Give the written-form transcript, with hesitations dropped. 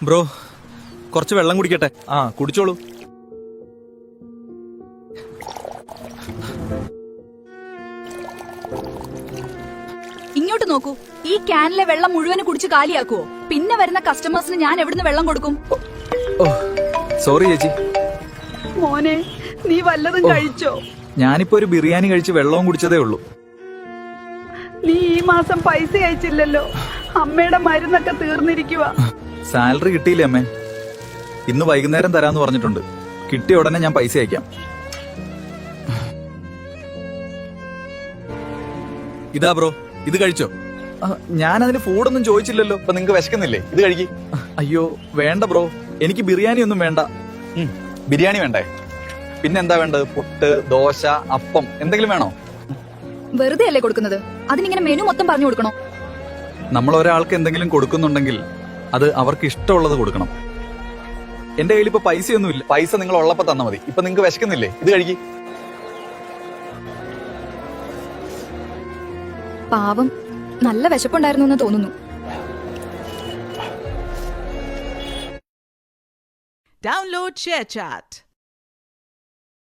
Bro കുറച്ച് വെള്ളം കുടിക്കട്ടെ. ആ കുടിച്ചോളൂ. ഇങ്ങോട്ട് നോക്കൂ, ഈ ക്യാനിലെ വെള്ളം മുഴുവൻ കുടിച്ച് കാലിയാക്കുവോ? പിന്നെ വരുന്ന കസ്റ്റമേഴ്സിന് ഞാൻ എവിടുന്ന് വെള്ളം കൊടുക്കും? ഓ സോറി ചേച്ചി. മോനെ, നീ വല്ലതും കഴിച്ചോ? ഞാനിപ്പോ ഒരു ബിരിയാണി കഴിച്ച് വെള്ളവും കുടിച്ചതേ ഉള്ളൂ. നീ ഈ മാസം പൈസ അയച്ചില്ലല്ലോ. അമ്മയുടെ മരുന്നൊക്കെ തീർന്നിരിക്കുക. സാലറി കിട്ടിയില്ലേ അമ്മേ? ഇന്ന് വൈകുന്നേരം തരാന്ന് പറഞ്ഞിട്ടുണ്ട്. കിട്ടിയ ഉടനെ ഞാൻ പൈസ അയക്കാം. ഇതാ ബ്രോ, ഇത് കഴിച്ചോ? ഞാൻ അതിന് ഫുഡൊന്നും ചോദിച്ചില്ലല്ലോ. ഇപ്പൊ നിങ്ങക്ക് വിശക്കുന്നില്ലേ? ഇത് കഴിക്ക്. അയ്യോ വേണ്ട ബ്രോ, എനിക്ക് ബിരിയാണി ഒന്നും വേണ്ട. ബിരിയാണി വേണ്ടേ? പിന്നെന്താ വേണ്ടത്? പുട്ട്, ദോശ, അപ്പം എന്തെങ്കിലും വേണോ? വെറുതെ അല്ലേ കൊടുക്കുന്നത്? അതിനിങ്ങനെ മെനു മൊത്തം പറഞ്ഞു കൊടുക്കണോ? നമ്മൾ ഒരാൾക്ക് എന്തെങ്കിലും കൊടുക്കുന്നുണ്ടെങ്കിൽ അത് അവർക്ക് ഇഷ്ടമുള്ളത് കൊടുക്കണം. എന്റെ കയ്യിൽ ഇപ്പൊ പൈസയൊന്നുമില്ല. പൈസ നിങ്ങൾ ഉള്ളപ്പോ തന്നാ മതി. ഇപ്പൊ നിങ്ങക്ക് വിശക്കുന്നില്ലേ? ഇത് കഴിക്ക്. പാവം, നല്ല വിശപ്പുണ്ടായിരുന്നു എന്ന് തോന്നുന്നു. Download ShareChat.